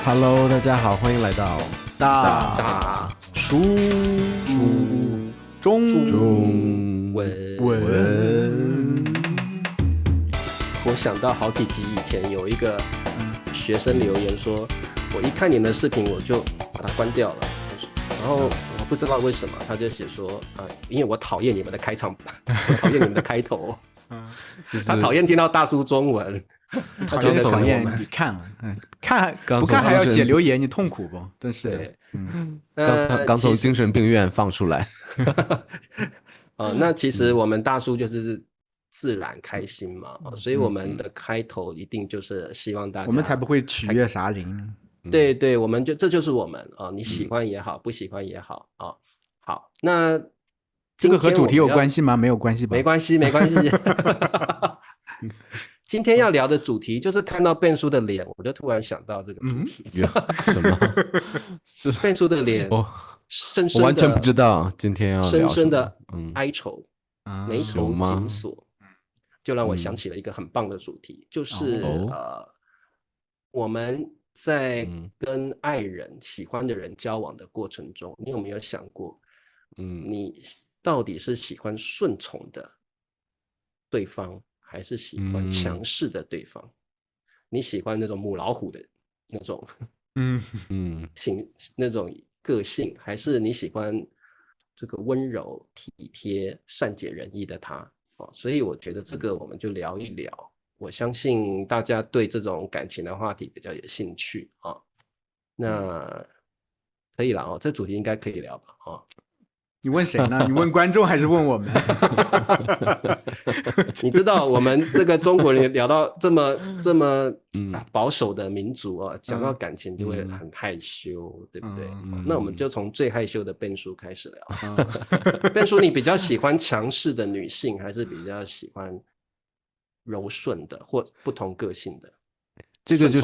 Hello，大家好，欢迎来到大叔中文。我想到好几集以前有一个学生留言说，我一看你们的视频我就把它关掉了，然后我不知道为什么，他就写说因为我讨厌你们的开场，我讨厌你们的开头，他讨厌听到大叔中文，他觉得讨厌你看了，看不看还要写留言，你痛苦不？真是的。刚从精神病院放出来。那其实我们大叔就是自然开心嘛，所以我们的开头一定就是希望大家，我们才不会取悦啥人。对对，我们这就是我们你喜欢也好，不喜欢也好好，那这个和主题有关系吗？没有关系吧？没关系。今天要聊的主题就是看到Ben叔的脸，我就突然想到这个主题。什么？是Ben叔的脸，深深的，我完全不知道今天要聊什么。深深的哀愁，眉头紧锁，就让我想起了一个很棒的主题，就是我们在跟爱人、喜欢的人交往的过程中，你有没有想过，你到底是喜欢顺从的对方，还是喜欢强势的对方？你喜欢那种母老虎的那种那种个性，还是你喜欢这个温柔体贴善解人意的他？所以我觉得这个我们就聊一聊，我相信大家对这种感情的话题比较有兴趣那可以了这主题应该可以聊吧你问谁呢？你问观众还是问我们？你知道我们这个中国人聊到这么保守的民族讲到感情就会很害羞，对不对？那我们就从最害羞的Ben叔开始聊。Ben叔，你比较喜欢强势的女性，还是比较喜欢柔顺的或不同个性的？这个就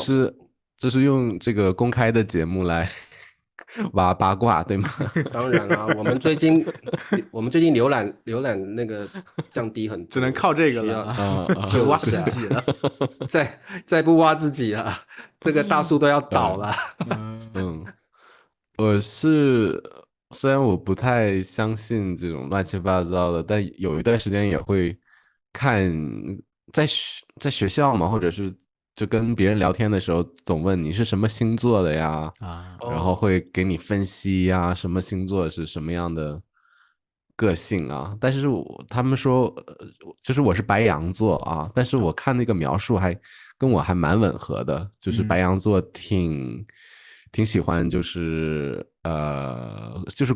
是用这个公开的节目来挖八卦，对吗？当然啦，我们最近浏览那个降低很多，只能靠这个了，就挖自己了。再不挖自己了，这个大叔都要倒了。我是虽然我不太相信这种乱七八糟的，但有一段时间也会看，在学校嘛，或者是就跟别人聊天的时候，总问你是什么星座的呀，然后会给你分析呀，什么星座是什么样的个性啊。但是他们说，就是我是白羊座啊，但是我看那个描述跟我还蛮吻合的，就是白羊座挺喜欢，就是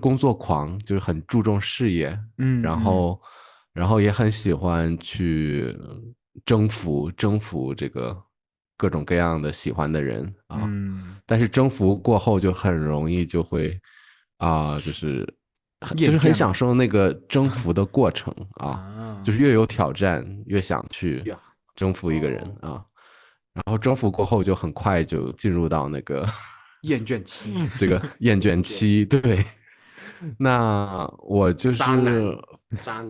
工作狂，就是很注重事业，然后也很喜欢去征服这个各种各样的喜欢的人但是征服过后就很容易就会就是很享受那个征服的过程就是越有挑战越想去征服一个人然后征服过后就很快就进入到那个厌倦期，这个厌倦期，对。那我就是渣男，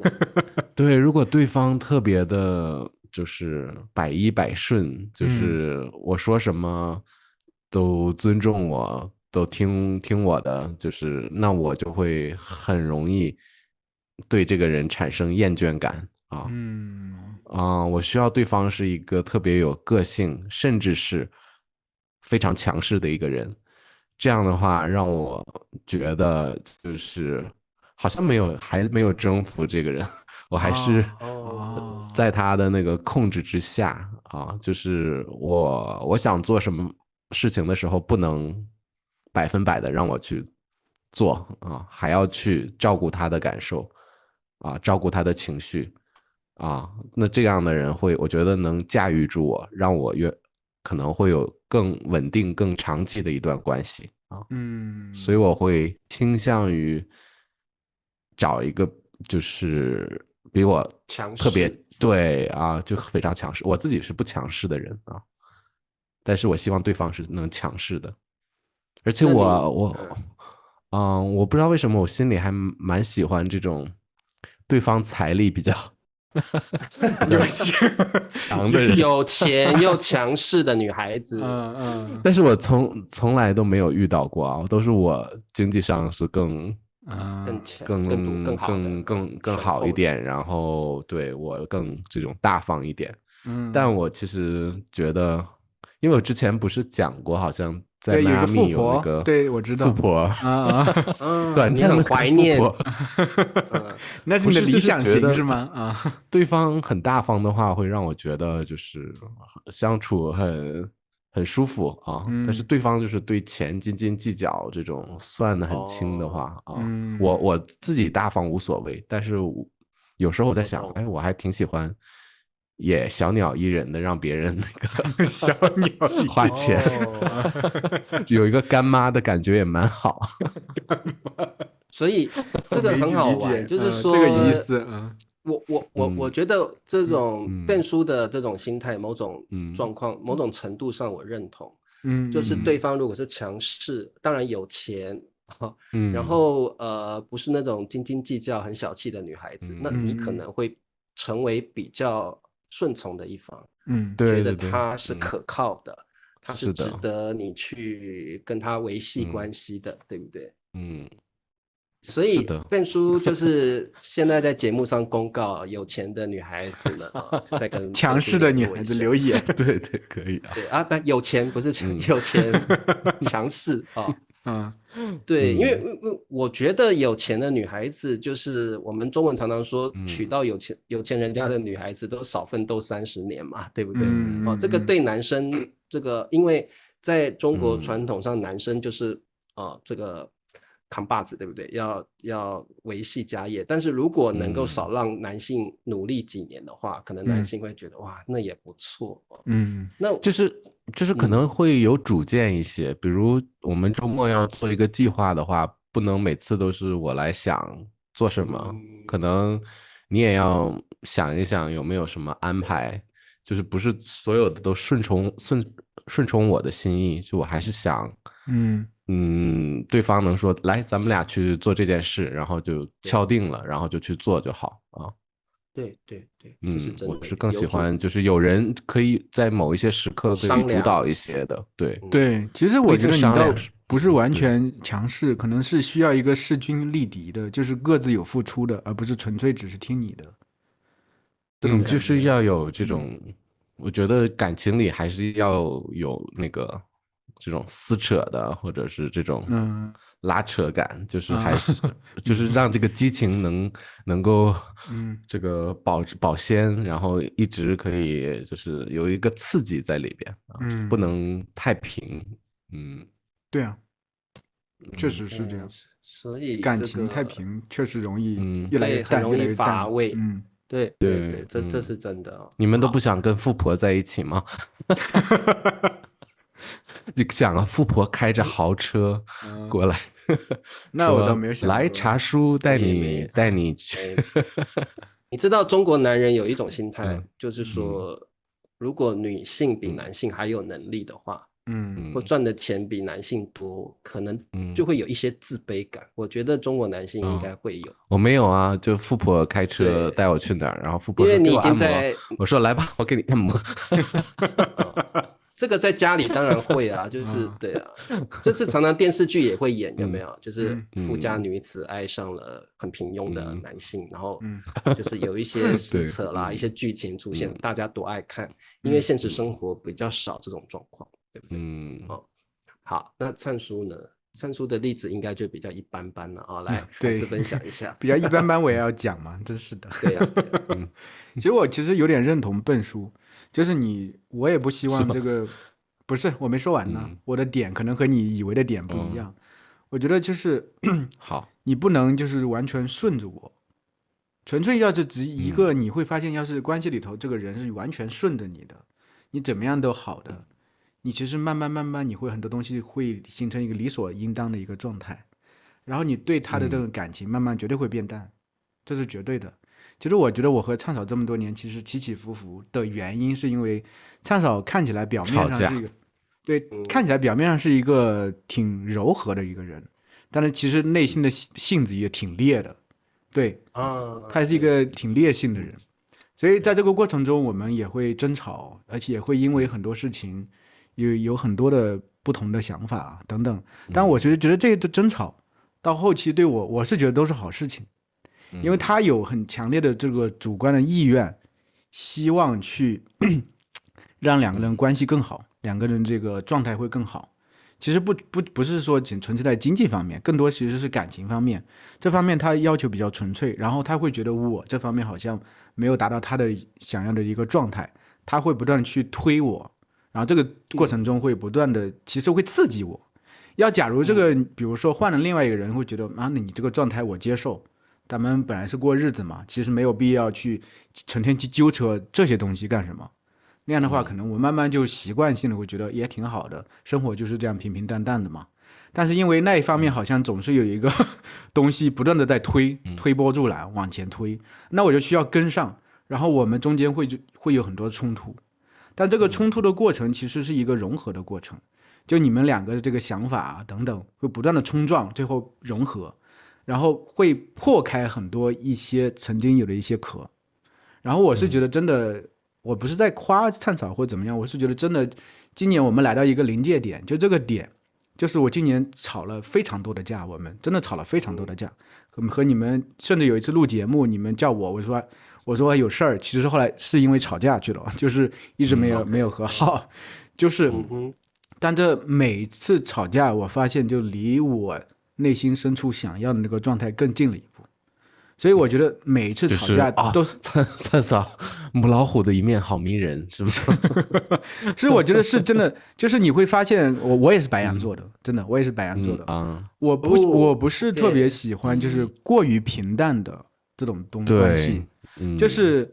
对，如果对方特别的，就是百依百顺，就是我说什么都尊重我，都听我的，就是那我就会很容易对这个人产生厌倦感我需要对方是一个特别有个性，甚至是非常强势的一个人。这样的话，让我觉得就是好像还没有征服这个人，我还是在他的那个控制之下就是我想做什么事情的时候，不能100%的让我去做还要去照顾他的感受照顾他的情绪那这样的人我觉得能驾驭住我，让我可能会有更稳定、更长期的一段关系所以我会倾向于找一个就是比我特别对就非常强势。我自己是不强势的人但是我希望对方是能强势的，而且我不知道为什么我心里还蛮喜欢这种对方财力比较有钱强的人，有钱又强势的女孩子。但是我从来都没有遇到过啊，都是我经济上是更强、更好一点，然后对我更这种大方一点。但我其实觉得，因为我之前不是讲过，好像在迈阿密有那个，对，我知道富婆短你很怀念，那是你的理想型是吗？对方很大方的话，会让我觉得就是相处很舒服啊。但是对方就是对钱斤斤计较，这种算得很轻的话我自己大方无所谓，但是有时候我在想，哎，我还挺喜欢。也小鸟依人的让别人那个小鸟花钱，有一个干妈的感觉也蛮好。所以这个很好玩，就是说这个意思。我觉得这种变书的这种心态，某种状况、某种程度上我认同。就是对方如果是强势，当然有钱，然后不是那种斤斤计较、很小气的女孩子，那你可能会成为比较顺从的一方，觉得他是可靠的，他是值得你去跟他维系关系的，对不对？所以变书就是现在在节目上公告，有钱的女孩子们在跟强势的女孩子留言，对，可以啊。对啊，不，有钱不是有钱，强势啊。对，因为我觉得有钱的女孩子，就是我们中文常常说，娶到有钱人家的女孩子都少奋斗30年嘛，对不对？这个对男生，这个因为在中国传统上，男生就是这个扛把子，对不对？要维系家业，但是如果能够少让男性努力几年的话，可能男性会觉得哇，那也不错。那就是可能会有主见一些，比如我们周末要做一个计划的话，不能每次都是我来想做什么，可能你也要想一想有没有什么安排，就是不是所有的都顺从我的心意，就我还是想，对方能说来，咱们俩去做这件事，然后就敲定了，然后就去做就好啊。对，我是更喜欢就是有人可以在某一些时刻可以主导一些的，对。其实我觉得你倒不是完全强势，可能是需要一个势均力敌的，就是各自有付出的，而不是纯粹只是听你的。就是要有这种，我觉得感情里还是要有那个这种撕扯的，或者是这种拉扯感，就是还是就是让这个激情能够这个保鲜，然后一直可以就是有一个刺激在里边不能太平。对啊，确实是这样。所以感情太平确实容易越来越淡，很容易乏味。对，这是真的。你们都不想跟富婆在一起吗？你想啊，富婆开着豪车过来，那我倒没有想过。来茶叔带你去。你知道中国男人有一种心态，就是说，如果女性比男性还有能力的话，或赚的钱比男性多，可能就会有一些自卑感。我觉得中国男性应该会有。我没有啊，就富婆开车带我去哪儿，然后富婆说因为你已给我按摩，经在我说来吧，我给你按摩。这个在家里当然会啊，就是对啊，就是常常电视剧也会演，有没有？就是富家女子爱上了很平庸的男性，然后就是有一些撕扯啦，一些剧情出现，大家多爱看，因为现实生活比较少这种状况，对不对？好，那灿叔呢？灿叔的例子应该就比较一般般了啊，来，还是分享一下。比较一般般，我也要讲嘛，真是的。对呀，其实我有点认同笨叔，就是我也不希望这个，不是我没说完呢，我的点可能和你以为的点不一样。我觉得就是好，你不能就是完全顺着我，纯粹要是只一个，你会发现，要是关系里头这个人是完全顺着你的，你怎么样都好的。你其实慢慢，你会很多东西会形成一个理所应当的一个状态，然后你对他的这种感情慢慢绝对会变淡，这是绝对的。其实我觉得我和畅嫂这么多年其实起起伏伏的原因，是因为畅嫂看起来表面上是一个，对，看起来表面上是一个挺柔和的一个人，但是其实内心的性子也挺烈的，对，他是一个挺烈性的人。所以在这个过程中，我们也会争吵，而且也会因为很多事情有很多的不同的想法等等。但我觉得这个争吵到后期对我是觉得都是好事情，因为他有很强烈的这个主观的意愿，希望去让两个人关系更好，两个人这个状态会更好。其实不是说仅纯粹在经济方面，更多其实是感情方面。这方面他要求比较纯粹，然后他会觉得我这方面好像没有达到他的想要的一个状态，他会不断去推我，然后这个过程中会不断的其实会刺激我。假如这个比如说换了另外一个人会觉得那你这个状态我接受，咱们本来是过日子嘛，其实没有必要去成天去纠扯这些东西干什么。那样的话，可能我慢慢就习惯性的会觉得也挺好的，生活就是这样平平淡淡的嘛。但是因为那一方面好像总是有一个东西不断的在推波助澜往前推，那我就需要跟上，然后我们中间会有很多冲突，但这个冲突的过程其实是一个融合的过程，就你们两个的这个想法等等会不断的冲撞，最后融合，然后会破开很多一些曾经有的一些壳。然后我是觉得真的。我不是在夸灿嫂或怎么样，我是觉得真的，今年我们来到一个临界点，就这个点，就是我今年吵了非常多的架，我们真的吵了非常多的架，和你们甚至有一次录节目，你们叫我说有事儿，其实后来是因为吵架去了，就是一直没有和好，就是，但这每次吵架，我发现就离我内心深处想要的那个状态更近了一步。所以我觉得每一次吵架都是灿嫂母老虎的一面好迷人，是不是？是，我觉得是真的，就是你会发现我也是白羊座的，真的，我也是白羊座的。我不是特别喜欢就是过于平淡的这种关系，就是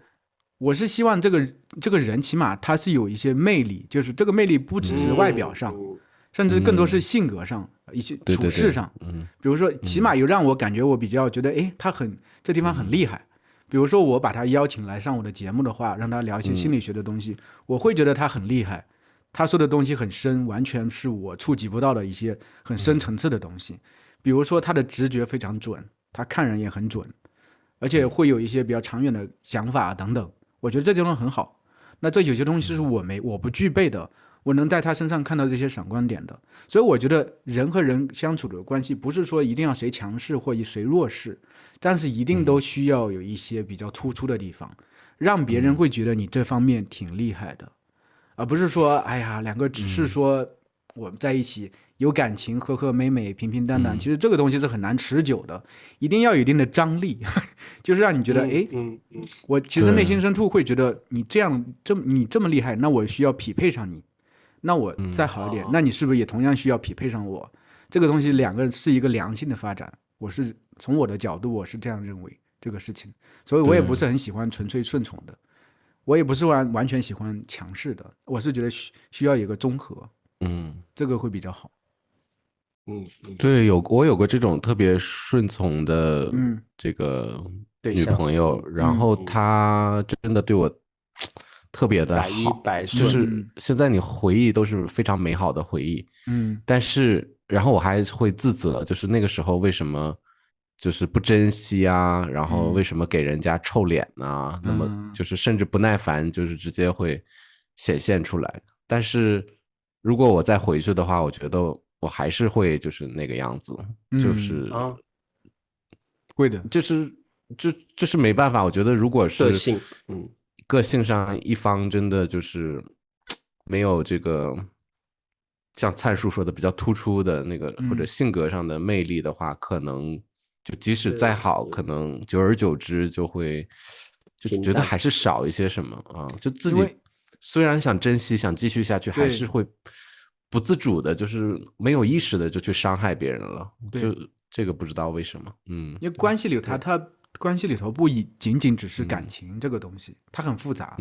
我是希望这个人起码他是有一些魅力，就是这个魅力不只是外表上。甚至更多是性格上一些处事上，比如说起码有让我感觉我比较觉得他这地方很厉害，比如说我把他邀请来上我的节目的话，让他聊一些心理学的东西，我会觉得他很厉害，他说的东西很深，完全是我触及不到的一些很深层次的东西，比如说他的直觉非常准，他看人也很准，而且会有一些比较长远的想法等等，我觉得这地方很好。那这有些东西是我不具备的，我能在他身上看到这些闪光点的，所以我觉得人和人相处的关系不是说一定要谁强势或谁弱势，但是一定都需要有一些比较突出的地方，让别人会觉得你这方面挺厉害的，而不是说两个只是说我们在一起有感情和和美美平平淡淡，其实这个东西是很难持久的，一定要有一定的张力，就是让你觉得我其实内心深处会觉得你你这么厉害，那我需要匹配上你，那我再好一点，那你是不是也同样需要匹配上我？这个东西两个是一个良性的发展，我是从我的角度我是这样认为这个事情，所以我也不是很喜欢纯粹顺从的，我也不是完全喜欢强势的，我是觉得需要有一个综合，这个会比较好。对，我有个这种特别顺从的这个女朋友，然后她真的对我特别的好，就是现在你回忆都是非常美好的回忆，但是然后我还会自责，就是那个时候为什么就是不珍惜啊，然后为什么给人家臭脸啊，那么就是甚至不耐烦，就是直接会显现出来。但是如果我再回去的话，我觉得我还是会就是那个样子，就是会的，就是没办法，我觉得如果是个性上一方真的就是没有这个像灿叔说的比较突出的那个或者性格上的魅力的话，可能就即使再好，可能久而久之就会就觉得还是少一些什么啊，就自己虽然想珍惜想继续下去，还是会不自主的，就是没有意识的就去伤害别人了，就这个不知道为什么，因为关系里它关系里头不仅仅只是感情这个东西，它很复杂，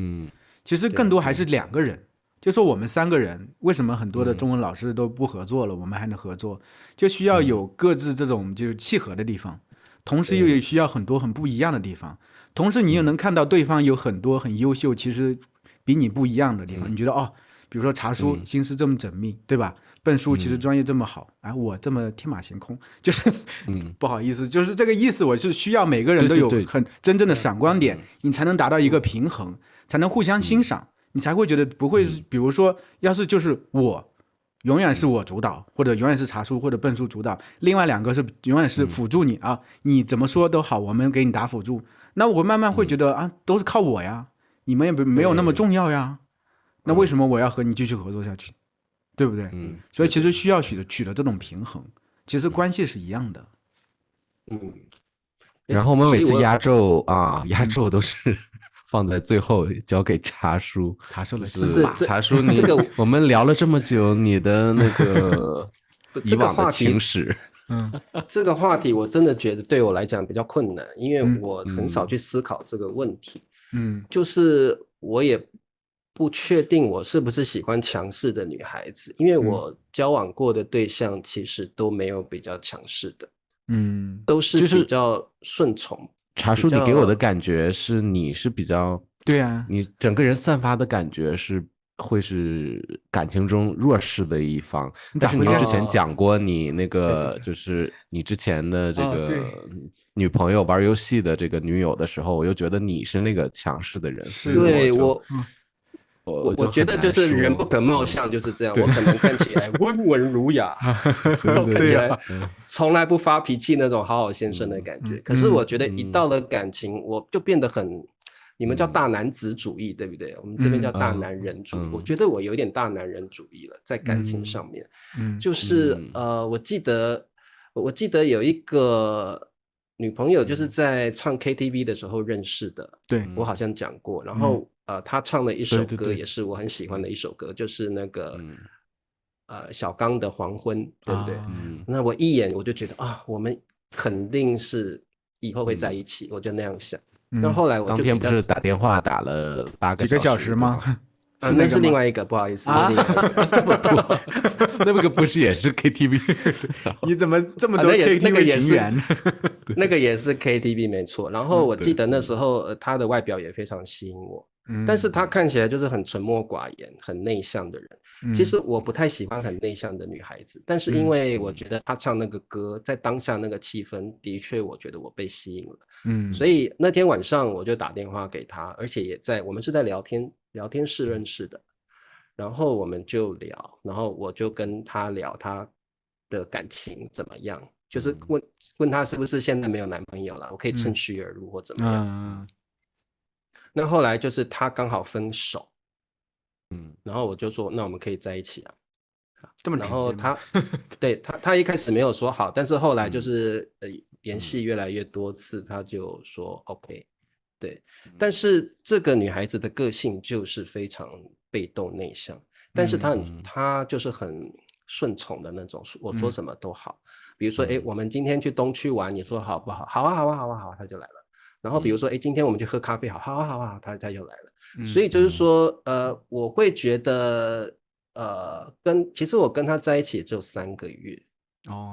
其实更多还是两个人，就说我们三个人为什么很多的中文老师都不合作了，我们还能合作，就需要有各自这种就是契合的地方，同时又需要很多很不一样的地方，同时你又能看到对方有很多很优秀，其实比你不一样的地方，你觉得比如说茶叔心思这么缜密，对吧？笨叔其实专业这么好，我这么天马行空，就是不好意思，就是这个意思。我是需要每个人都有很真正的闪光点，你才能达到一个平衡，才能互相欣赏，你才会觉得不会，比如说，要是就是我永远是我主导，或者永远是茶叔或者笨叔主导，另外2个是永远是辅助你啊，你怎么说都好，我们给你打辅助，那我慢慢会觉得都是靠我呀，你们也没有那么重要呀，那为什么我要和你继续合作下去？对不对？所以其实需要取得这种平衡，其实关系是一样的。然后我们每次压轴都是放在最后交给茶叔。茶叔的茶叔，你我们聊了这么久，你的那个以往的情史，这个话题我真的觉得对我来讲比较困难，因为我很少去思考这个问题。就是我也不确定我是不是喜欢强势的女孩子，因为我交往过的对象其实都没有比较强势的，都是比较顺从。茶叔，你给我的感觉是你是比较，对啊，你整个人散发的感觉会是感情中弱势的一方。但是你之前讲过你那个就是你之前的这个女朋友玩游戏的这个女友的时候，我又觉得你是那个强势的人。对，我觉得就是人不可貌相，就是这样。我可能看起来温文儒雅，看起来从来不发脾气那种好好先生的感觉。可是我觉得一到了感情，我就变得很，你们叫大男子主义，对不对？我们这边叫大男人主义。我觉得我有点大男人主义了，在感情上面。就是我记得有一个女朋友，就是在唱 KTV 的时候认识的。对，我好像讲过。然后他唱了一首歌，也是我很喜欢的一首歌，就是那个小刚的《黄昏》，对不对？那我一眼我就觉得我们肯定是以后会在一起，我就那样想。那后来我就当天不是打电话打了8个几个小时吗？那是另外一个，不好意思，这么多，那个不是也是 KTV？ 你怎么这么多 KTV 情缘？那个也是 KTV 没错。然后我记得那时候他的外表也非常吸引我，但是他看起来就是很沉默寡言、很内向的人。其实我不太喜欢很内向的女孩子，但是因为我觉得他唱那个歌，在当下那个气氛，的确我觉得我被吸引了。所以那天晚上我就打电话给他，而且我们是在聊天室认识的，然后我们就聊，然后我就跟他聊他的感情怎么样，就是问他是不是现在没有男朋友了，我可以趁虚而入或怎么样。那后来就是他刚好分手，然后我就说那我们可以在一起啊。这么直接吗？然后他一开始没有说好，但是后来就是联系越来越多次，他就说 OK。对，但是这个女孩子的个性就是非常被动内向，但是她就是很顺从的那种，我说什么都好。比如说我们今天去东区玩，你说好不好？好啊好啊好啊好啊，她就来了。然后比如说今天我们去喝咖啡，好啊好啊，她就来了。所以就是说我会觉得其实我跟她在一起也只有3个月。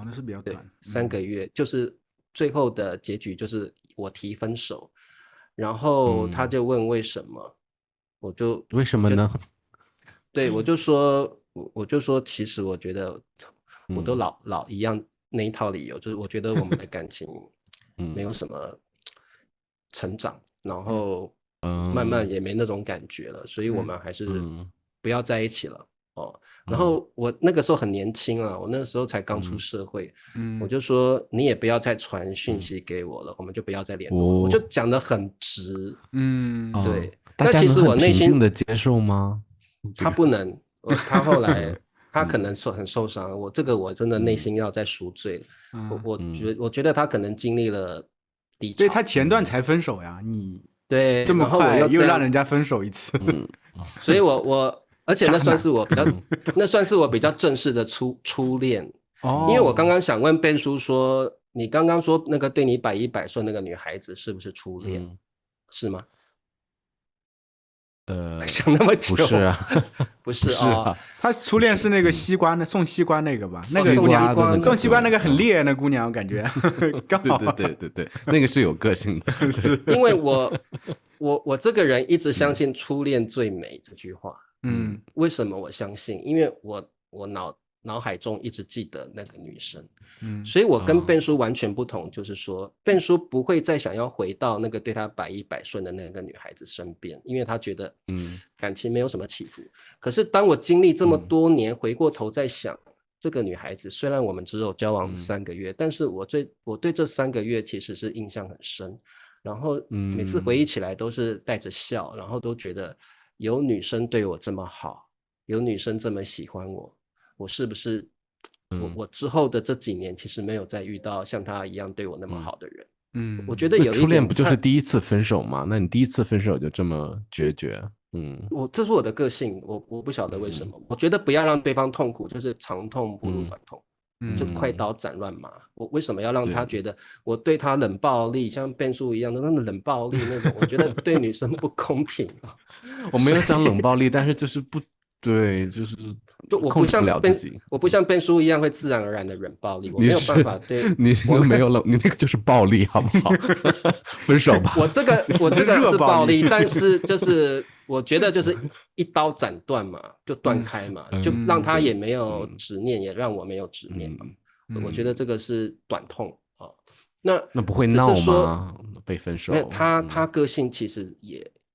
那是比较短。3个月，就是最后的结局就是我提分手。然后他就问为什么，我就为什么呢？对，我就说其实我觉得我都老一样那一套理由，就是我觉得我们的感情没有什么成长，然后慢慢也没那种感觉了，所以我们还是不要在一起了。然后我那个时候很年轻啊，我那个时候才刚出社会，我就说你也不要再传讯息给我了，我们就不要再联络。我就讲得很直。对。但其实我内心平静的接受吗？他不能，他后来他可能很受伤，我真的内心要再赎罪。我觉得他可能经历了低潮，对，他前段才分手呀，你对这么快又让人家分手一次。所以而且那算是我比较正式的初恋。因为我刚刚想问Ben叔说，你刚刚说那个对你100%说那个女孩子是不是初恋？是吗？想那么久。不是啊，不是啊。他初恋是那个西瓜，送西瓜那个吧？那个送西瓜那个很烈，那姑娘我感觉刚好。对，那个是有个性的。因为我这个人一直相信初恋最美这句话。为什么我相信？因为我脑海中一直记得那个女生。所以我跟Ben叔完全不同，就是说Ben叔不会再想要回到那个对他百依百顺的那个女孩子身边，因为他觉得感情没有什么起伏。可是当我经历这么多年，回过头再想这个女孩子，虽然我们只有交往3个月，但是我对这3个月其实是印象很深，然后每次回忆起来都是带着笑，然后都觉得有女生对我这么好，有女生这么喜欢我，我是不是我之后的这几年其实没有再遇到像他一样对我那么好的人。我觉得有一点初恋不就是第一次分手吗？那你第一次分手就这么决绝？这是我的个性，我不晓得为什么。我觉得不要让对方痛苦，就是长痛不如短痛，就快刀斩乱麻。我为什么要让他觉得我对他冷暴力，像Ben叔一样的那种冷暴力那种？我觉得对女生不公平。我没有想冷暴力，但是就是不对，就是控制不了自己。我不像Ben叔一样会自然而然的冷暴力，我没有办法对。你没有冷，你那个就是暴力，好不好？分手吧。我这个是暴力，但是就是我觉得就是一刀斩断嘛，就断开嘛，就让他也没有执念，也让我没有执念嘛。我觉得这个是短痛啊。那不会闹吗？被分手？没有，他个性其实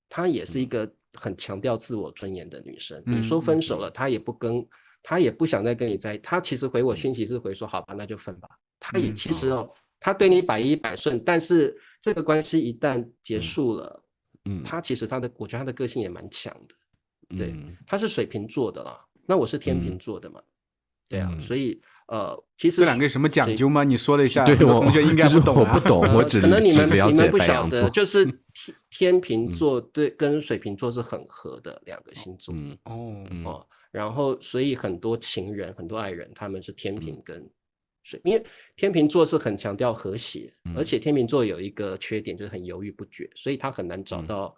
她也是一个很强调自我尊严的女生。你说分手了，她也不想再跟你在一起。她其实回我讯息是回说好吧，那就分吧。她也其实她对你百依百顺，但是这个关系一旦结束了，她其实我觉得她的个性也蛮强的。对，她是水瓶座的啦，那我是天秤座的嘛。对啊，所以其实这两个什么讲究吗？你说了一下，对，我同学应该不懂。我不懂，我只可能你们不晓得，就是天秤座对跟水瓶座是很合的两个星座。然后所以很多情人、很多爱人，他们是天秤跟水，因为天秤座是很强调和谐，而且天秤座有一个缺点就是很犹豫不决，所以他很难找到，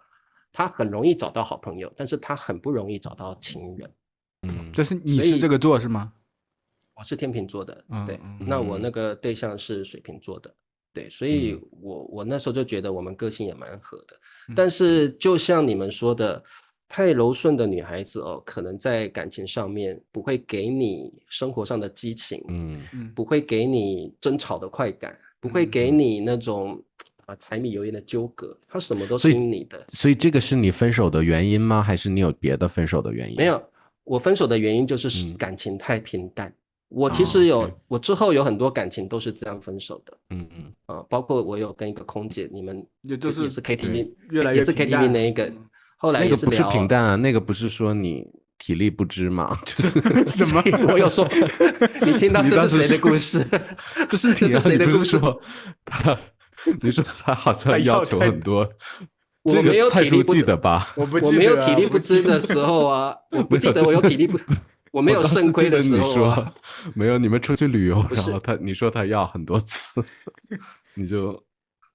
他很容易找到好朋友，但是他很不容易找到情人。你是这个座是吗？我是天秤座的，对，那我那个对象是水瓶座的，对，所以我那时候就觉得我们个性也蛮合的。但是就像你们说的，太柔顺的女孩子可能在感情上面不会给你生活上的激情，不会给你争吵的快感，不会给你那种柴米油盐的纠葛，她什么都听你的。所以这个是你分手的原因吗？还是你有别的分手的原因？没有，我分手的原因就是感情太平淡。我其实我之后有很多感情都是这样分手的。包括我有跟一个空姐，你们也是 KTV， 也是 KTV 那一个，后来也是聊。那个不是平淡啊，那个不是说你体力不支吗？就是什么？我有说，你听到这是谁的故事？这是谁的故事？你说他好像要求很多。我没有蔡叔记得吧？我没有体力不支的时候啊，我不记得我有体力不。我没有肾亏的时候没有，你们出去旅游，然后你说他要很多次，你就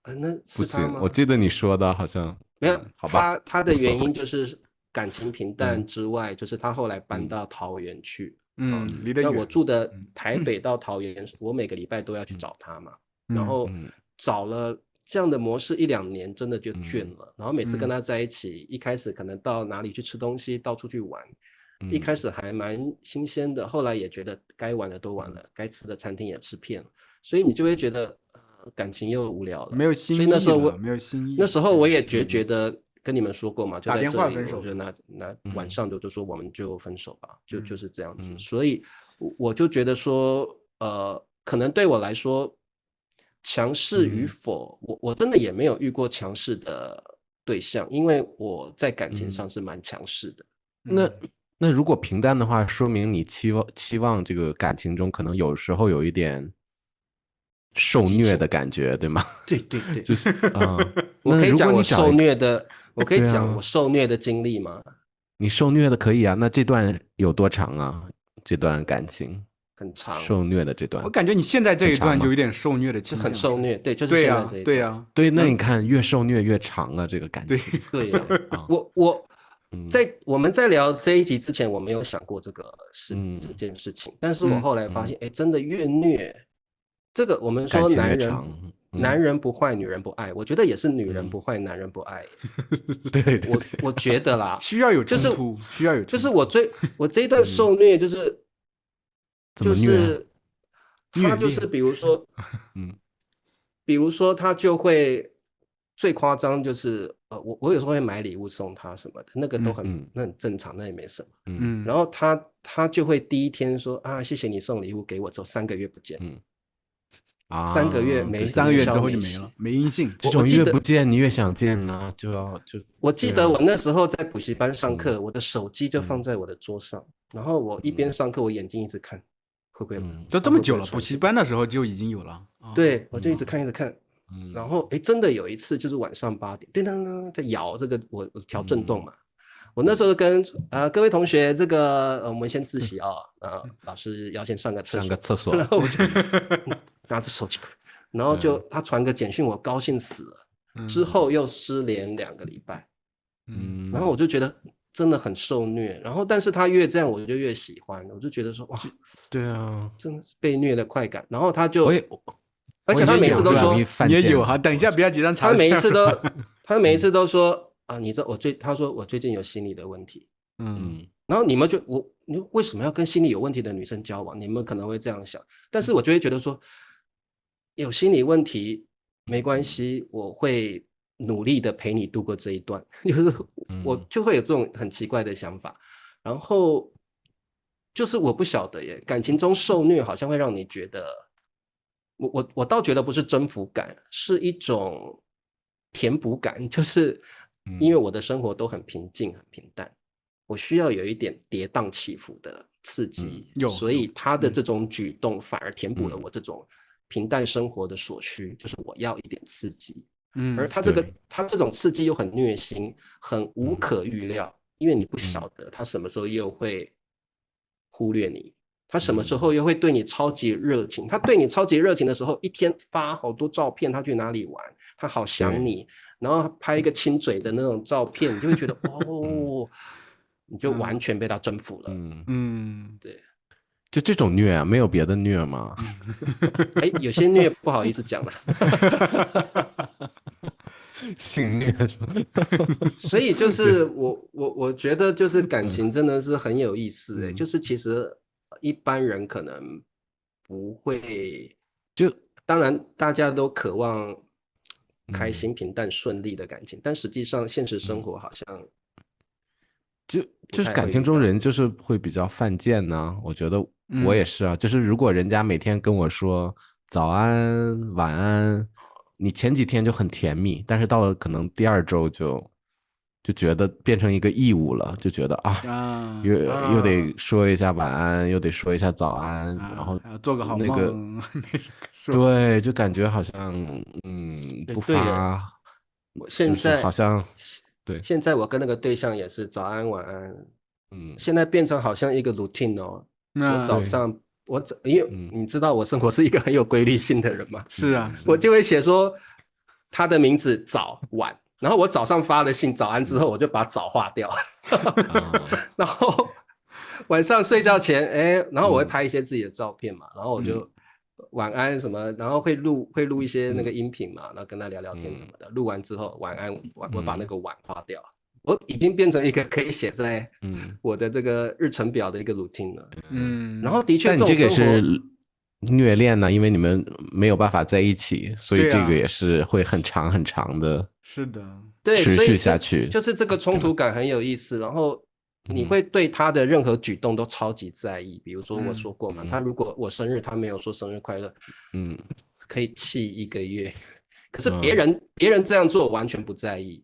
那不行。我记得你说的好像没有，好吧？他的原因就是感情平淡之外，就是他后来搬到桃园去，离得远。那我住的台北到桃园，我每个礼拜都要去找他嘛，然后找了这样的模式1-2年，真的就倦了。然后每次跟他在一起，一开始可能到哪里去吃东西，到处去玩。一开始还蛮新鲜的，后来也觉得该玩的都玩了，该吃的餐厅也吃遍了，所以你就会觉得感情又无聊了，没有新意了。所以那时候没有新意。那时候我也觉得跟你们说过嘛，就在这里，打电话分手，我就那晚上就说我们就分手吧，就是这样子。所以我就觉得说，可能对我来说，强势与否，我真的也没有遇过强势的对象，因为我在感情上是蛮强势的。那如果平淡的话，说明你期望这个感情中可能有时候有一点受虐的感觉，对吗？对，就是我可以讲我受虐的，我可以讲我受虐的经历吗？你受虐的可以啊，那这段有多长啊？这段感情很长，受虐的这段，我感觉你现在这一段就有点受虐的倾向，很受虐，对，就是现在这一段，对，那你看越受虐越长啊，这个感情，对呀，我们在聊这一集之前，我没有想过这件事情，但是我后来发现，真的越虐，这个我们说男人不坏，女人不爱，我觉得也是女人不坏，男人不爱。对，我觉得啦，需要有冲突，需要有冲突。就是我这一段受虐，就是就是他就是比如说，比如说他就会最夸张就是，我有时候会买礼物送他什么的，那个都那很正常，那也没什么。然后他就会第一天说啊，谢谢你送礼物给我，之后3个月不见。3个月没，3个月之后就没了，没音信。这种越不见你越想见呢，就。我记得我那时候在补习班上课，我的手机就放在我的桌上，然后我一边上课，我眼睛一直看，会不会？都这么久了，补习班的时候就已经有了。对，我就一直看，一直看。然后真的有一次就是晚上8点，叮当当在摇这个，我调震动嘛。我那时候跟各位同学，这个我们先自习啊，老师要先上个厕所，然后我就拿着手机，然后就他传个简讯，我高兴死了。之后又失联2个礼拜，然后我就觉得真的很受虐。然后但是他越这样，我就越喜欢，我就觉得说哇，对啊，真的是被虐的快感。然后他就而且他每次都说你也有哈，等一下不要紧张，他每一次都说啊，他说我最近有心理的问题，然后你们为什么要跟心理有问题的女生交往？你们可能会这样想，但是我就会觉得说，有心理问题没关系，我会努力的陪你度过这一段，就是我就会有这种很奇怪的想法。然后就是我不晓得耶，感情中受虐好像会让你觉得。我倒觉得不是征服感，是一种填补感，就是因为我的生活都很平静很平淡，我需要有一点跌宕起伏的刺激，所以他的这种举动反而填补了我这种平淡生活的所需，就是我要一点刺激。而他这种刺激又很虐心，很无可预料，因为你不晓得他什么时候又会忽略你。他什么时候又会对你超级热情？他对你超级热情的时候，一天发好多照片，他去哪里玩，他好想你，然后拍一个亲嘴的那种照片，你就会觉得哦，你就完全被他征服了。对，就这种虐啊，没有别的虐吗？有些虐不好意思讲了，性虐。所以就是我觉得就是感情真的是很有意思就是其实。一般人可能不会，当然大家都渴望开心、平淡、顺利的感情，但实际上现实生活好像就是感情中人就是会比较犯贱呢。我觉得我也是啊，就是如果人家每天跟我说早安、晚安，你前几天就很甜蜜，但是到了可能第2周就觉得变成一个义务了，就觉得又得说一下晚安，又得说一下早安，然后做个好梦，对，就感觉好像不发。我现在好像对，现在我跟那个对象也是早安晚安，现在变成好像一个 routine 哦。我早上因为你知道我生活是一个很有规律性的人嘛，是啊，我就会写说他的名字早晚。然后我早上发的信早安之后，我就把早划掉，然后晚上睡觉前，然后我会拍一些自己的照片嘛，然后我就晚安什么，然后会录一些那个音频嘛，然后跟他聊聊天什么的。录完之后晚安，我把那个晚划掉，我已经变成一个可以写在我的这个日程表的一个 routine 了。然后的确，但你这个是虐恋呢，因为你们没有办法在一起，所以这个也是会很长很长的。是的，对，持续下去，就是这个冲突感很有意思。然后你会对他的任何举动都超级在意。比如说我说过嘛，他如果我生日他没有说生日快乐，可以气1个月。可是别人这样做完全不在意，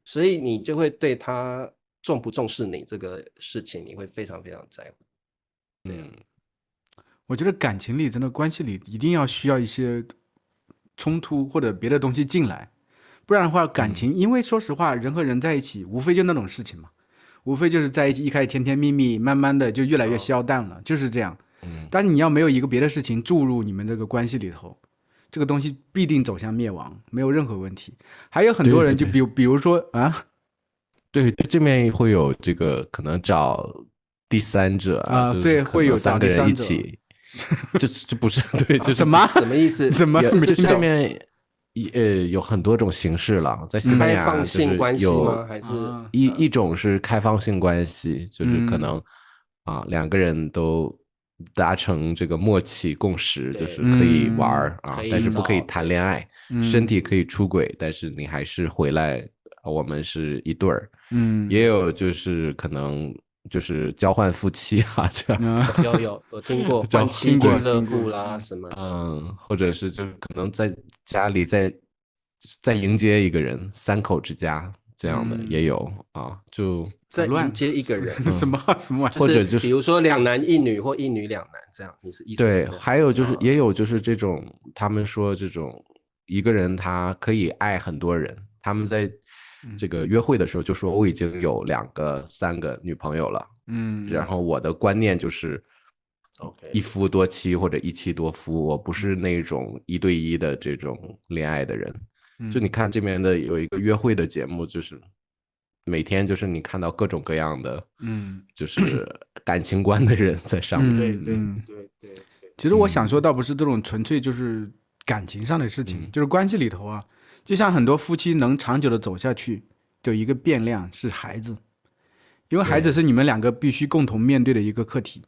所以你就会对他重不重视你这个事情，你会非常非常在乎。对，我觉得感情里真的关系里一定要需要一些冲突或者别的东西进来。不然的话，感情，因为说实话，人和人在一起，无非就那种事情嘛，无非就是在一起，一开始甜甜蜜蜜，慢慢的就越来越消淡了，就是这样。但你要没有一个别的事情注入你们这个关系里头，这个东西必定走向灭亡，没有任何问题。还有很多人就比如说啊，对，这面会有这个可能找第三者啊，对，会有3个人一起，就不是对，就是什么意思？什么？就是这面。有很多种形式了，在西班牙开放性关系吗？还是一种是开放性关系，就是可能2个人都达成这个默契共识，就是可以玩啊，但是不可以谈恋爱，身体可以出轨，但是你还是回来，我们是一对儿。也有就是可能就是交换夫妻啊，这有样有听过换妻俱乐部啦什么的，或者是就可能在家里再迎接一个人，3口之家这样的也有啊，就再迎接一个人什么或者就是比如说2男1女或1女2男这样，你是意思是对，这样？还有就是也有就是这种，他们说这种一个人他可以爱很多人，他们在这个约会的时候就说我已经有2个3个女朋友了，然后我的观念就是一夫多妻或者一妻多夫，我不是那种1对1的这种恋爱的人。就你看这边的有一个约会的节目，就是每天就是你看到各种各样的，就是感情观的人在上面。对。其实我想说，倒不是这种纯粹就是感情上的事情，就是关系里头啊，就像很多夫妻能长久的走下去，有一个变量是孩子，因为孩子是你们2个必须共同面对的一个课题。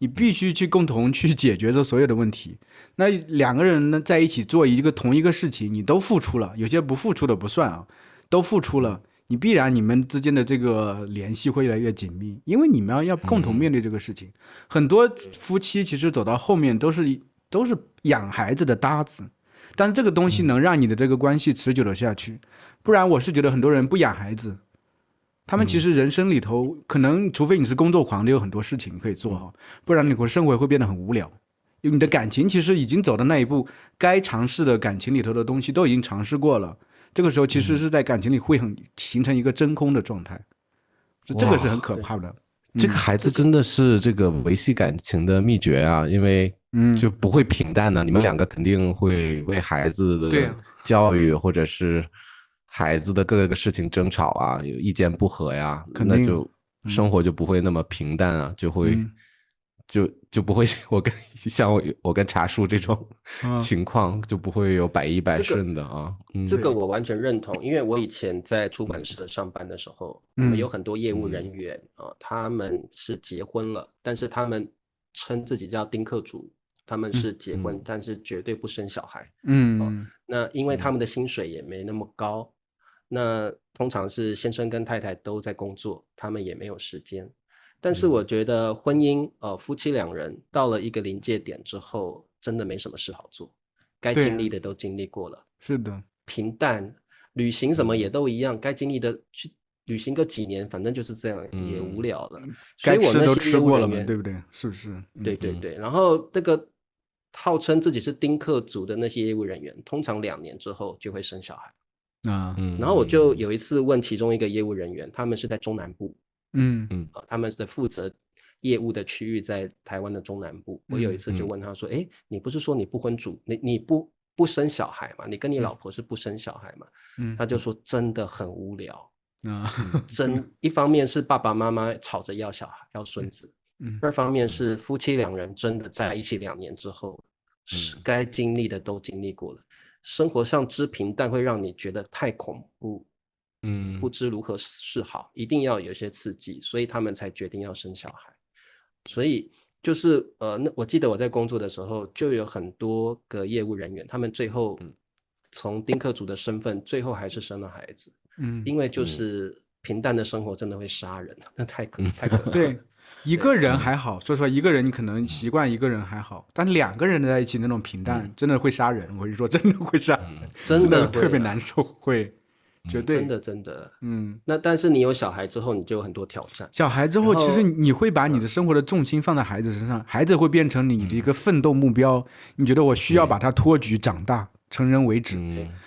你必须去共同去解决这所有的问题。那2个人呢在一起做同一个事情，你都付出了，有些不付出的不算啊，都付出了，你必然你们之间的这个联系会越来越紧密，因为你们要共同面对这个事情。很多夫妻其实走到后面都是养孩子的搭子，但是这个东西能让你的这个关系持久的下去，不然我是觉得很多人不养孩子。他们其实人生里头，可能除非你是工作狂的，有很多事情可以做，不然你的生活会变得很无聊。因为你的感情其实已经走到那一步，该尝试的感情里头的东西都已经尝试过了。这个时候其实是在感情里会形成一个真空的状态，这个是很可怕的。这个孩子真的是这个维系感情的秘诀啊，因为就不会平淡的，你们2个肯定会为孩子的教育或者是孩子的各个事情争吵啊，有意见不合呀，那就生活就不会那么平淡啊，就会就不会像我跟茶叔这种情况，就不会有百依百顺的啊。这个我完全认同，因为我以前在出版社上班的时候，我们有很多业务人员他们是结婚了，但是他们称自己叫丁克族，他们是结婚，但是绝对不生小孩。那因为他们的薪水也没那么高，那通常是先生跟太太都在工作，他们也没有时间。但是我觉得婚姻夫妻2人到了一个临界点之后，真的没什么事好做，该经历的都经历过了。是的，平淡，旅行什么也都一样，该经历的去旅行个几年，反正就是这样，也无聊了。所以我那些业务人员，对不对？是不是？对。然后这个号称自己是丁克族的那些业务人员，通常2年之后就会生小孩。然后我就有一次问其中一个业务人员，他们是在中南部。他们的负责业务的区域在台湾的中南部。我有一次就问他说：“你不是说你不婚主，你不生小孩嘛？你跟你老婆是不生小孩嘛？”他就说真的很无聊。一方面是爸爸妈妈吵着要小孩要孙子，二方面是夫妻2人真的在一起2年之后，该经历的都经历过了，生活上之平淡会让你觉得太恐怖。不知如何是好，一定要有一些刺激，所以他们才决定要生小孩。所以就是那我记得我在工作的时候，就有很多个业务人员，他们最后从丁克族的身份，最后还是生了孩子。因为就是平淡的生活真的会杀人，那太可怕。对，一个人还好，说实话，一个人你可能习惯一个人还好，但2个人在一起那种平淡，真的会杀人。我跟你说，真的会杀人，真的特别难受，会。绝对真的，那但是你有小孩之后，你就有很多挑战。小孩之后，其实你会把你的生活的重心放在孩子身上，孩子会变成你的一个奋斗目标。你觉得我需要把他托举长大，成人为止，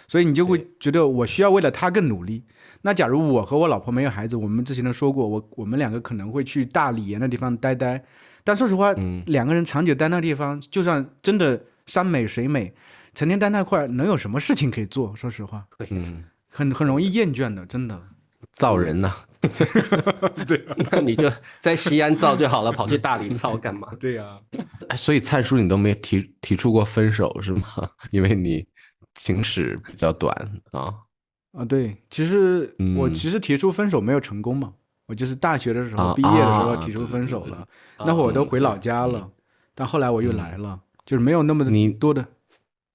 所以你就会觉得我需要为了他更努力。那假如我和我老婆没有孩子，我们之前都说过，我们2个可能会去大理岩的地方待，但说实话，2个人长久待那地方，就算真的山美水美，成天待那块，能有什么事情可以做？说实话，很容易厌倦的，真的造人呐。对，那你就在西安造就好了，跑去大理造干嘛？对呀。所以灿叔你都没提出过分手是吗？因为你情史比较短啊。对，其实我提出分手没有成功嘛，我就是大学的时候毕业的时候提出分手了，那会儿我都回老家了，但后来我又来了，就是没有那么多的。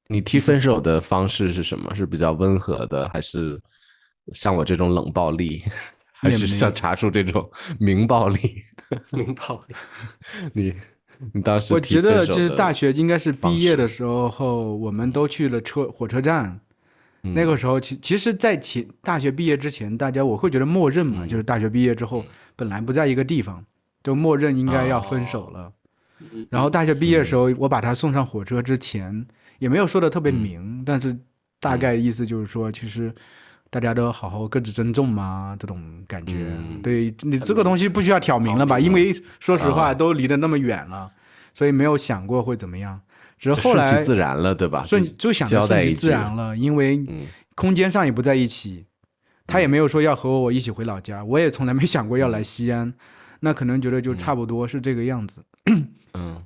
你提分手的方式是什么？是比较温和的，还是像我这种冷暴力，还是像茶叔这种明暴力？明暴力。你当时我觉得就是大学应该是毕业的时时候，我们都去了火车站。那个时候其实在大学毕业之前，大家我会觉得默认嘛，就是大学毕业之后本来不在一个地方，就默认应该要分手了。然后大学毕业的时候，我把他送上火车之前，也没有说的特别明，但是大概意思就是说，其实大家都好好各自珍重嘛，这种感觉。对，你这个东西不需要挑明了吧？因为说实话都离得那么远了，所以没有想过会怎么样。只是后来顺其自然了，对吧？就想着顺其自然了，因为空间上也不在一起，他也没有说要和我一起回老家，我也从来没想过要来西安，那可能觉得就差不多是这个样子。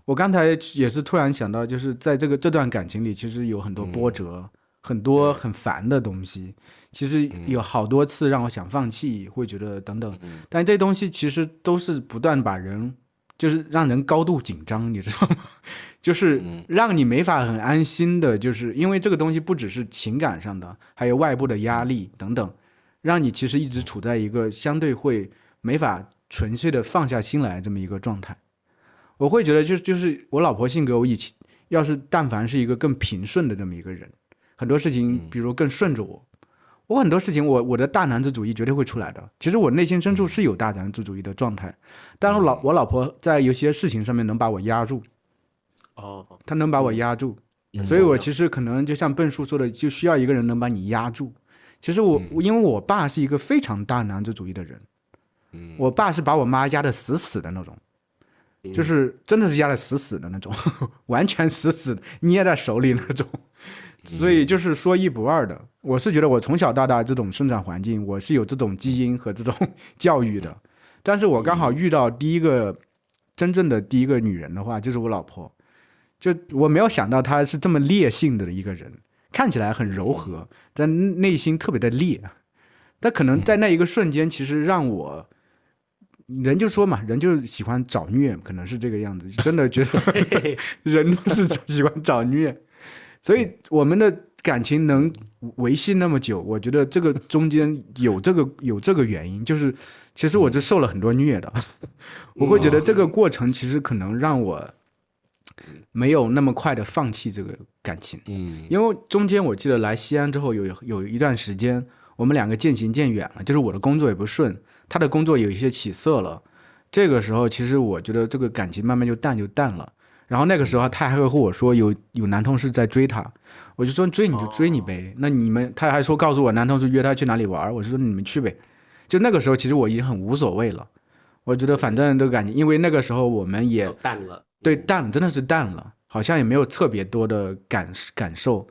我刚才也是突然想到，就是在这段感情里，其实有很多波折，很多很烦的东西，其实有好多次让我想放弃，会觉得等等，但这东西其实都是不断把人，就是让人高度紧张，你知道吗？就是让你没法很安心的，就是因为这个东西不只是情感上的，还有外部的压力等等，让你其实一直处在一个相对会没法纯粹的放下心来这么一个状态。我会觉得就是我老婆性格，我以前要是但凡是一个更平顺的这么一个人，很多事情比如更顺着我很多事情我的大男子主义绝对会出来的。其实我内心深处是有大男子主义的状态，但我老婆在有些事情上面能把我压住。她能把我压住，所以我其实可能就像笨叔说的，就需要一个人能把你压住。其实因为我爸是一个非常大男子主义的人，我爸是把我妈压得死死的那种，就是真的是压得死死的那种，完全死死的捏在手里那种，所以就是说一不二的。我是觉得我从小到大这种生长环境，我是有这种基因和这种教育的，但是我刚好遇到真正的第一个女人的话，就是我老婆。就我没有想到她是这么烈性的一个人，看起来很柔和，但内心特别的烈。但可能在那一个瞬间，其实让我人就说嘛，人就喜欢找虐，可能是这个样子，真的觉得人是喜欢找虐，所以我们的感情能维系那么久，我觉得这个中间有这个原因，就是其实我是受了很多虐的，我会觉得这个过程其实可能让我没有那么快的放弃这个感情。因为中间我记得来西安之后有一段时间我们两个渐行渐远了，就是我的工作也不顺，他的工作有一些起色了，这个时候其实我觉得这个感情慢慢就淡了。然后那个时候他还会和我说有男同事在追他，我就说追你就追你呗，那他还说告诉我男同事约他去哪里玩，我就说你们去呗。就那个时候其实我已经很无所谓了，我觉得反正这个感情，因为那个时候我们也淡了，对，淡了，真的是淡了，好像也没有特别多的感受。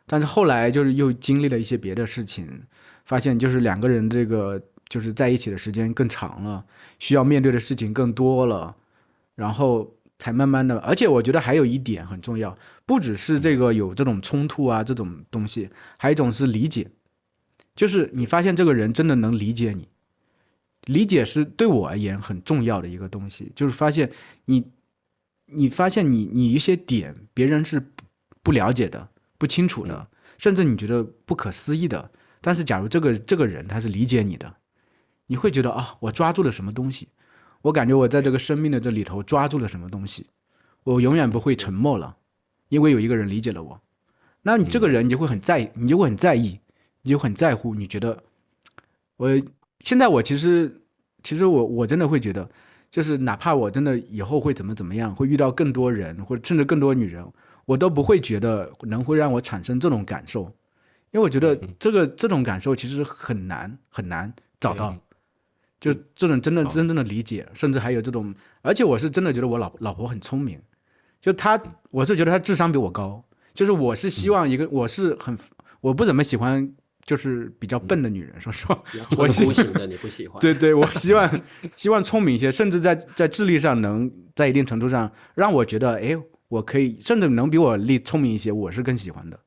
但是后来就是又经历了一些别的事情，发现就是两个人这个就是在一起的时间更长了，需要面对的事情更多了，然后才慢慢的。而且我觉得还有一点很重要，不只是这个有这种冲突啊这种东西，还有一种是理解，就是你发现这个人真的能理解你，理解是对我而言很重要的一个东西，就是发现你发现你一些点别人是不了解的、不清楚的，甚至你觉得不可思议的，但是假如这个人他是理解你的，你会觉得啊，我抓住了什么东西，我感觉我在这个生命的这里头抓住了什么东西，我永远不会沉默了，因为有一个人理解了我。那你这个人你就会很在意，你就很在乎，你觉得现在我其实我真的会觉得，就是哪怕我真的以后会怎么样，会遇到更多人或者甚至更多女人，我都不会觉得会让我产生这种感受，因为我觉得这种感受其实很难找到，就这种真正的理解，甚至还有这种，而且我是真的觉得我老婆很聪明，就我是觉得她智商比我高，就是我是希望我不怎么喜欢就是比较笨的女人，说实话，我孤行的你不喜欢。对，我希望聪明一些，甚至在智力上能在一定程度上让我觉得，哎，我可以甚至能比我聪明一些，我是更喜欢的。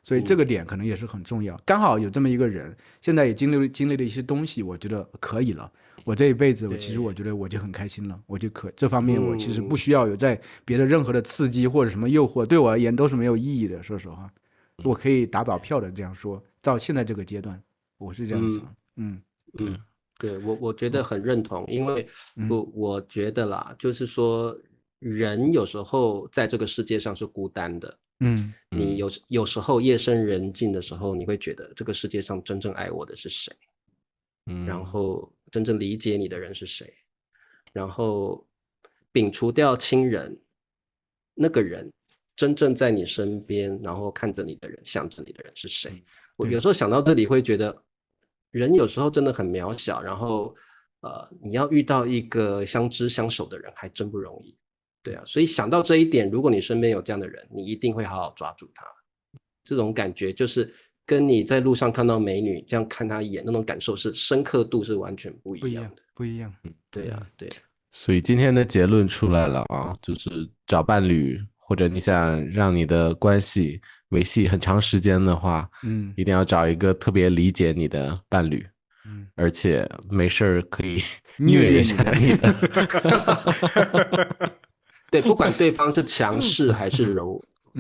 所以这个点可能也是很重要。刚好有这么一个人，现在也经历了一些东西，我觉得可以了，我这一辈子其实我觉得我就很开心了，我就这方面我其实不需要有在别的任何的刺激或者什么诱惑，对我而言都是没有意义的，说实话。我可以打保票的这样说，到现在这个阶段我是这样想。对，我觉得很认同，因为我觉得啦，就是说人有时候在这个世界上是孤单的。你有时候夜深人静的时候，你会觉得这个世界上真正爱我的是谁？然后真正理解你的人是谁？然后摒除掉亲人，那个人真正在你身边，然后看着你的人，想着你的人是谁？我有时候想到这里会觉得，人有时候真的很渺小，然后你要遇到一个相知相守的人还真不容易。对啊，所以想到这一点，如果你身边有这样的人，你一定会好好抓住他。这种感觉就是跟你在路上看到美女这样看她一眼那种感受是深刻度是完全不一样的。不一样。对啊，对。所以今天的结论出来了啊，就是找伴侣，或者你想让你的关系维系很长时间的话，一定要找一个特别理解你的伴侣，而且没事可以虐一下你的。对，不管对方是强势还是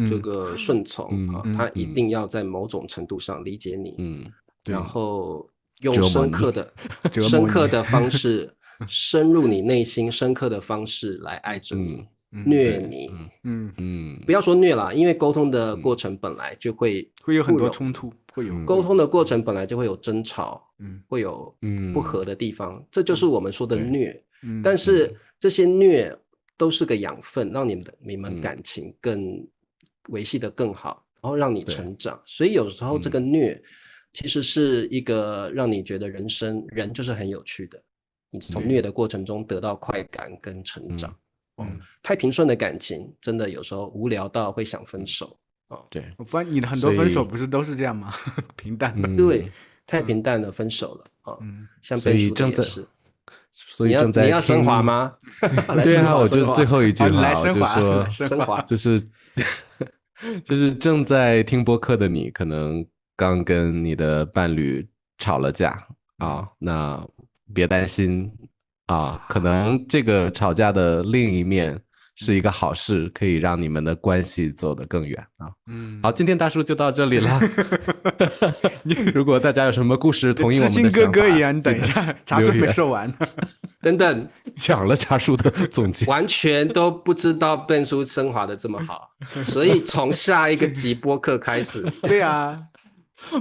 这个顺从他一定要在某种程度上理解你，然后用深刻的方式深入你内心深刻的方式来爱着你，虐你。不要说虐啦，因为沟通的过程本来就会有很多冲突，沟通的过程本来就会有争吵，会有不合的地方，这就是我们说的虐。但是这些虐都是个养分，让你们感情更维系得更好，然后让你成长。所以有时候这个虐其实是一个让你觉得人就是很有趣的，你从虐的过程中得到快感跟成长。太平顺的感情真的有时候无聊到会想分手。对，我发现你的很多分手不是都是这样吗？平淡的。对，太平淡的分手了。像Ben叔的也是。所以正在你要升华吗？对啊，我就最后一句话，我就说升华，就是正在听播客的你，可能刚跟你的伴侣吵了架啊，那别担心啊，可能这个吵架的另一面是一个好事，可以让你们的关系走得更远啊。好，今天大叔就到这里了。如果大家有什么故事同意我们的想法，知心哥哥一样，等一下茶水没说完。等等，讲了茶叔的总结，完全都不知道Ben叔升华的这么好，所以从下一个集播客开始，对啊，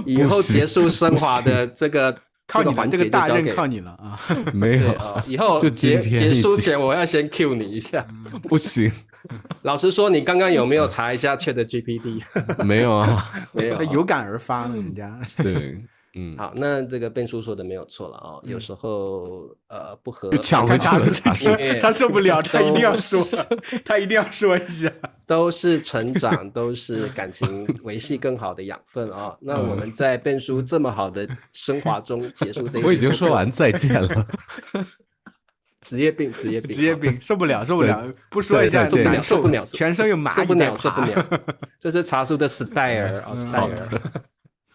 以后结束升华的这个靠你环节这个大任靠你了啊！没有，以后结束前我要先 cue 你一下，不行。老实说，你刚刚有没有查一下 ChatGPT？ 没有啊，没有，他有感而发了，人家。对。好，那这个Ben叔说的没有错了哦。有时候不合，就抢回茶他受不了，他一定要说，他一定要说一下，都是成长，都是感情维系更好的养分啊。那我们在Ben叔这么好的升华中结束这一集。我已经说完再见了。职业病，受不了，不说一下难受不了，全身有蚂蚁在爬。这是茶叔的 style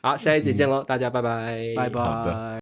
好，下一集见喽，大家拜拜，拜拜。